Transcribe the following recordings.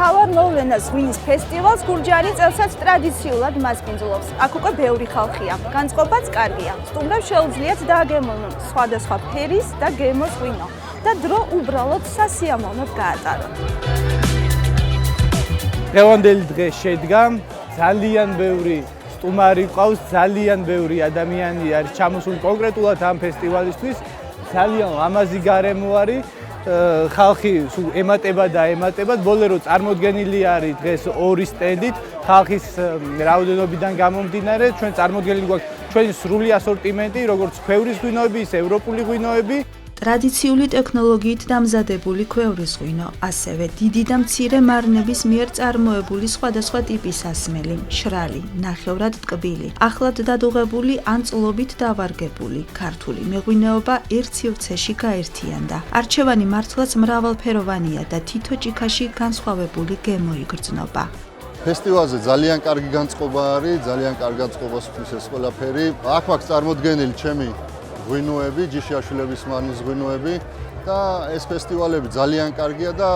მთავარ მოვლენას ღვინის ფესტივალს გურჯაანი წელსაც ტრადიციულად მასპინძლობს. აქ უკვე ბევრი ხალხია. განწყობაც კარგია. სტუმრებს შეუძლიათ დააგემოვნონ სხვადასხვა ფერის და გემოს ღვინო და დრო უბრალოდ სასიამოვნოდ გაატარონ. დღევანდელი დღე შედგა ძალიან ბევრი სტუმარი ყავს, ძალიან ბევრი ადამიანი არის ჩამოსული კონკრეტულად ამ ფესტივალისთვის. ძალიან ლამაზი გარემო არის. ხალხი სულ ემატება და ემატება. ბოლერო წარმოდგენილი არის დღეს ორი სტენდით. ხალხის რაოდენობიდან გამომდინარე, ჩვენ წარმოდგენილი გვაქვს ჩვენი სრული ასორტიმენტი, როგორც ქვევრის ღვინოები, ისე ევროპული ღვინოები. ტრადიციული ტექნოლოგიით დამზადებული ქვევრის ღვინო, ასევე დიდი და მცირე მარნების მიერ წარმოებული სხვადასხვა ტიპის ასმელი, მშრალი, ნახევრად ტკბილი, ახლად დადუღებული ან წლობით დავარგებული, ქართული მეღვინეობა ერთ სივრცეში გაერთიანდა. არჩევანი მართლაც მრავალფეროვანია და თითო ჭიქაში განსხვავებული გემო იგრძნობა. ფესტივალზე ძალიან კარგი განწყობა არის, ძალიან კარგ განწყობას ხდის ეს ყველაფერი. აქ მაქვს წარმოდგენილი ჩემი ღვინოები, ჯიშიაშვილების მარნის ღვინოები და ეს ფესტივალები ძალიან კარგია და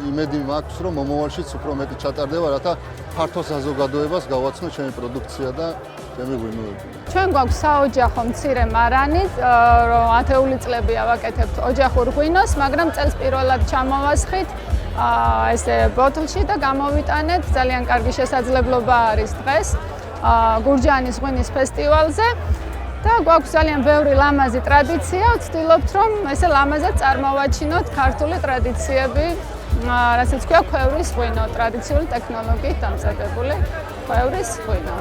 იმედი მაქვს, რომ მომავალშიც უფრო მეტი ჩატარდება, რათა ფართო საზოგადოებას გავაცნო ჩემი პროდუქცია და ჩემი ღვინოები. ჩვენ გვაქვს საოჯახო მცირე მარანი, რომ ათეული წლებია ვაკეთებთ ოჯახურ ღვინოს, მაგრამ წელს პირველად ჩამოვასხით ესე ბოთლში და გამოვიტანეთ. ძალიან კარგი შესაძლებლობა არის დღეს გურჯაანის ღვინის ფესტივალზე. და გვაქვს ძალიან ბევრი ლამაზი ტრადიცია, ვცდილობთ რომ ესე ლამაზად წარმოვაჩინოთ ქართული ტრადიციები, რასაც ქვია ქვევრის ღვინო, ტრადიციული ტექნოლოგიით დამზადებული ქვევრის ღვინო.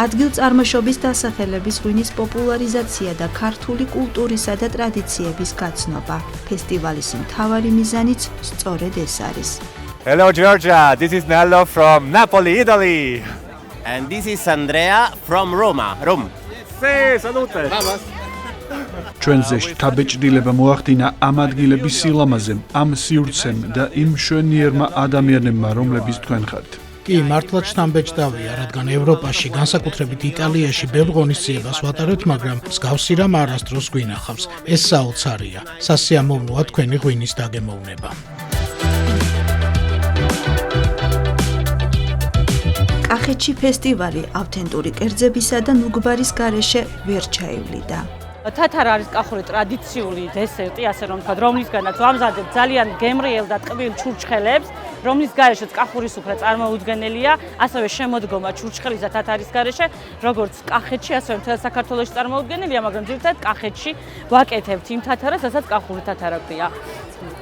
ადგილწარმოშობის დასახელების ღვინის პოპულარიზაცია და ქართული კულტურისა და ტრადიციების გაცნობა. ფესტივალის მთავარი მიზანიც სწორედ ეს არის. Hello Georgia, this is Nello from Napoli, Italy. And this is Andrea from Rome. ჩვენზე შთაბეჭდილება მოახდინა ამ ადგილების სილამაზემ, ამ სივრცემ და იმ მშვენიერმა ადამიანებმა, რომლებიც თქვენ ხართ. კი, მართლაც შთამბეჭდავია, რადგან ევროპაში, განსაკუთრებით იტალიაში ბევრ ღონისძიებას ვატარებთ, მაგრამ მსგავსი რამ არასდროს გვინახავს. ეს საოცარია. სასიამოვნოა თქვენი ღვინის დაგემოვნება. კახეთში ფესტივალი ავთენტური კერძებისა და ნუგბარის გარეშე ვერ ჩაივლიდა. თათარა არის კახური ტრადიციული დესერტი, ასე რომ ვთქვათ, რომლისგანაც ვამზადებთ ძალიან გემრიელ და ტკბილ ჩურჩხელებს, რომლის გარეშეც კახური სუფრა წარმოუდგენელია, ასევე შემოდგომა ჩურჩხელის და თათარის გარეშე, როგორც კახეთში, ასევე მთელ საქართველოში წარმოუდგენელია, მაგრამ ძირითადად კახეთში ვაკეთებთ იმ თათარას, რასაც კახური თათარა ქვია,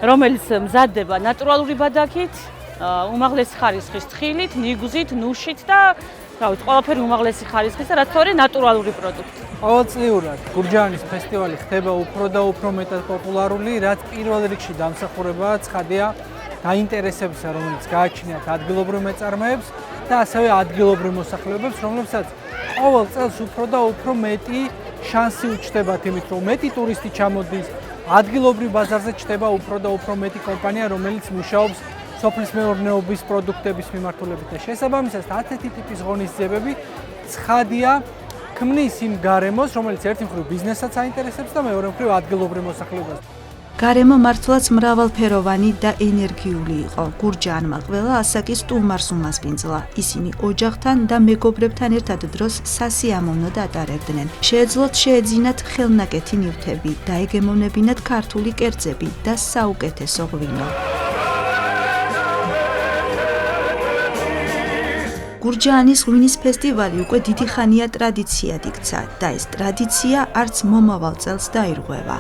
რომელიც მზადდება ნატურალური ბადაკით, უმაღლესი ხარისხის თხილით, ნიგუზით, ნუშით და რავით, ყველაფერი უმაღლესი ხარისხის და რაც თორე ნატურალური პროდუქტი. ყოველწლიურად გურჯაანის ფესტივალი ხდება უფრო და უფრო მეტად პოპულარული, რაც პირველ რიგში დამსახურებაა ცხადია დაინტერესებისა, რომელიც გააჩნიათ ადგილობრივ მეწარმეებს და ასევე ადგილობრივ მოსახლეობებს, რომლებსაც ყოველ წელს უფრო და უფრო მეტი შანსი უჩნდებათ იმით, რომ მეტი ტურისტი ჩამოდის, ადგილობრივ ბაზარზე ჩნდება უფრო და უფრო მეტი კომპანია, რომელიც მუშაობს სოფლის მეურნეობის პროდუქტების მიმართულებით და შესაბამისად ასეთი ტიპის ღონისძიებები ცხადია ქმნის იმ გარემოს, რომელიც ერთი მხრივ ბიზნესაც აინტერესებს და მეორე მხრივ ადგილობრივ მოსახლეობას. გარემო მართლაც მრავალფეროვანი და ენერგიული იყო. გურჯაანმა ყველა ასაკის სტუმარს უმასპინძლა. ისინი ოჯახთან და მეგობრებთან ერთად დროს სასიამოვნოდ ატარებდნენ. შეეძლოთ შეეძინათ ხელნაკეთი ნივთები, დაეგემოვნებინათ ქართული კერძები და საუკეთესო ღვინო. გურჯაანის ღვინის ფესტივალი უკვე დიდი ხანია ტრადიციად იქცა და ეს ტრადიცია არც მომავალ წელს დაირღვევა.